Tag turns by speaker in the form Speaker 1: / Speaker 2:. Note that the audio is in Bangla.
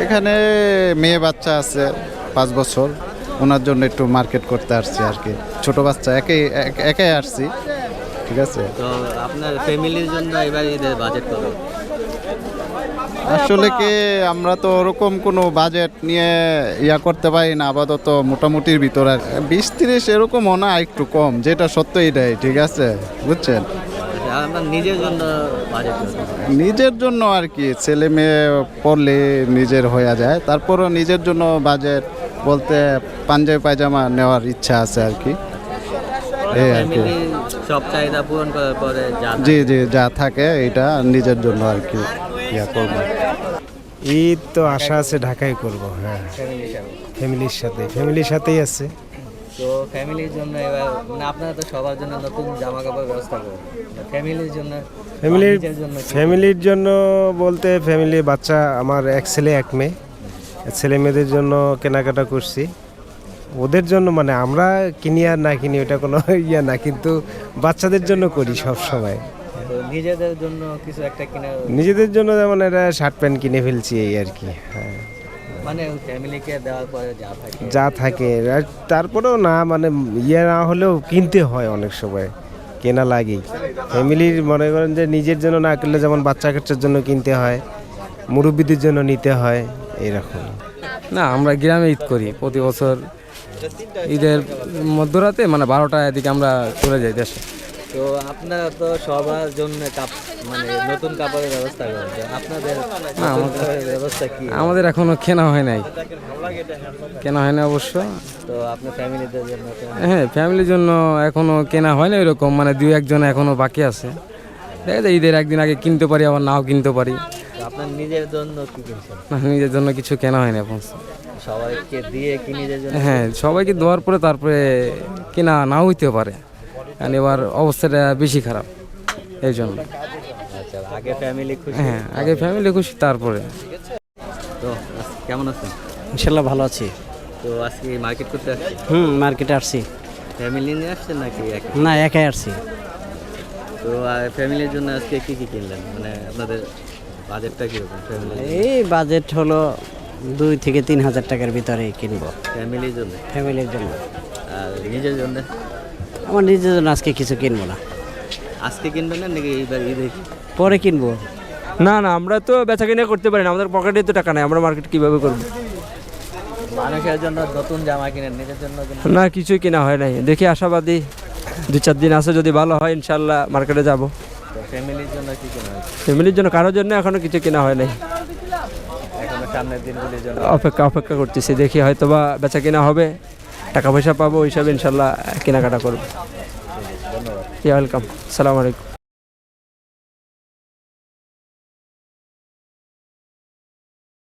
Speaker 1: এখানে মেয়ে বাচ্চা আছে 5 বছর, ওনার জন্য একটু মার্কেট করতে আসছি আর কি। ছোট বাচ্চা একাই আসছি, ঠিক আছে।
Speaker 2: তো আপনার ফ্যামিলির জন্য এবার ঈদের বাজেট কত?
Speaker 1: আসলে কি আমরা তো ওরকম কোনো বাজেট নিয়ে করতে পারি না আপাতত, মোটামুটির ভিতরে 20-30 এরকমও না, একটু কম, যেটা সত্য এটাই, ঠিক আছে, বুঝছেন।
Speaker 2: আপনার নিজের জন্য বাজেট কত?
Speaker 1: নিজের জন্য আর কি, ছেলে মেয়ে পড়লে নিজের হয়ে যায়, তারপরও নিজের জন্য বাজেট বলতে পাঞ্জাবি পায়জামা নেওয়ার ইচ্ছা আছে আর কি, এই আর কি।
Speaker 2: ফ্যামিলি সব চাহিদা পূরণ করার পরে
Speaker 1: জি জি, যা থাকে এটা নিজের জন্য আর কি করবো।
Speaker 3: ঈদ তো আশা আছে ঢাকায় করব, হ্যাঁ ফ্যামিলির সাথেই আছে।
Speaker 2: তো ফ্যামিলির জন্য এবার মানে আপনারা তো সবার জন্য নতুন জামা কাপড় ব্যবস্থা করবেন, ফ্যামিলির জন্য
Speaker 3: ফ্যামিলির জন্য বলতে ফ্যামিলি বাচ্চা আমার এক ছেলে এক মেয়ে, ছেলে মেয়েদের জন্য কেনাকাটা করছি। ওদের জন্য মানে আমরা কিনি আর না কিনি ওটা কোনো না, কিন্তু বাচ্চাদের জন্য করি সব সময়।
Speaker 2: তো নিজেদের জন্য কিছু একটা কিনা,
Speaker 3: নিজেদের জন্য যেমন এটা শার্ট প্যান্ট কিনে ফেলছি এই আর কি, হ্যাঁ।
Speaker 2: মানে ফ্যামিলিকে দেওয়ার পরে
Speaker 3: যা থাকে আর তারপরেও না মানে না হলেও কিনতে হয়, অনেক সময় কেনা লাগেই। ফ্যামিলির মনে করেন যে নিজের জন্য না কিনলে যেমন বাচ্চা কাচ্চার জন্য কিনতে হয়, মুরব্বীদের জন্য নিতে হয়, এরকম।
Speaker 4: না, আমরা গ্রামে ঈদ করি প্রতি বছর। ঈদের মধ্যরাতে মানে 12টার দিকে আমরা চলে যাই দেশে।
Speaker 2: তো আপনারা তো সবার জন্য মানে নতুন কাপড়ের ব্যবস্থা করেন, আপনাদের ব্যবস্থা কি?
Speaker 4: আমাদের এখনো কেনা হয় নাই অবশ্য।
Speaker 2: তো আপনার ফ্যামিলিদের জন্য?
Speaker 4: হ্যাঁ, ফ্যামিলির জন্য এখনো কেনা হয় না এরকম, মানে 2-1 জন এখনো বাকি আছে। দেখা যায় ঈদের একদিন আগে কিনতে পারি, আবার নাও কিনতে পারি।
Speaker 2: আপনার নিজের জন্য কি কিনছেন?
Speaker 4: না, নিজের জন্য কিছু কেনা হয় না এখন।
Speaker 2: সবাইকে দিয়ে কি নিজের জন্য?
Speaker 4: হ্যাঁ, সবাইকে দেওয়ার পরে তারপরে কেনা নাও হইতে পারে, কারণ এবার অবস্থাটা বেশি খারাপ, এই জন্য।
Speaker 2: আচ্ছা, আগে ফ্যামিলি খুশি?
Speaker 4: হ্যাঁ, আগে ফ্যামিলি খুশি, তারপরে।
Speaker 2: তো কেমন আছেন?
Speaker 5: ইনশাল্লাহ ভালো আছি।
Speaker 2: তো আজকে মার্কেট করতে আসছি?
Speaker 5: মার্কেটে আসছি।
Speaker 2: ফ্যামিলি নিয়ে আসছেন নাকি?
Speaker 5: না, একাই আসছি।
Speaker 2: তো ফ্যামিলির জন্য আজকে কি কি কিনলেন, মানে আপনাদের বাজেটটা কীরকম ফ্যামিলি?
Speaker 5: এই বাজেট হলো 2 থেকে 3 হাজার টাকার ভিতরে কিনবো
Speaker 2: ফ্যামিলির জন্য?
Speaker 5: ফ্যামিলির জন্য।
Speaker 2: আর নিজের জন্য?
Speaker 5: আমার নিজের জন্য আজকে কিছু কিনবো না।
Speaker 2: আজকে কিনবেন না নাকি এইবার ঈদে?
Speaker 5: পরে কিনবো।
Speaker 6: না, আমরা তো বেচা কিনা করতে পারি না, আমাদের পকেটে তো টাকা নাই, আমরা মার্কেট কিভাবে করব?
Speaker 2: মানুষের জন্য নতুন জামা কিনেন, নিজের জন্য
Speaker 6: না, কিছুই কেনা হয় নাই। দেখি আশাবাদী 2-4 দিন আছে, যদি ভালো হয় ইনশাল্লাহ মার্কেটে যাব।
Speaker 2: ফ্যামিলির জন্য কি কেনা হয়েছে?
Speaker 6: ফ্যামিলির জন্য কারোর জন্য এখনো কিছু কেনা হয় নাই,
Speaker 2: এখনো সামনের দিনগুলির জন্য
Speaker 6: অপেক্ষা করতেছি। দেখি হয়তো বা বেচা কিনা হবে, টাকা পয়সা পাবো, ওই হিসাবে ইনশাল্লাহ কেনাকাটা করবো।
Speaker 2: ধন্যবাদ।
Speaker 6: ওয়েলকাম, আসসালামু আলাইকুম।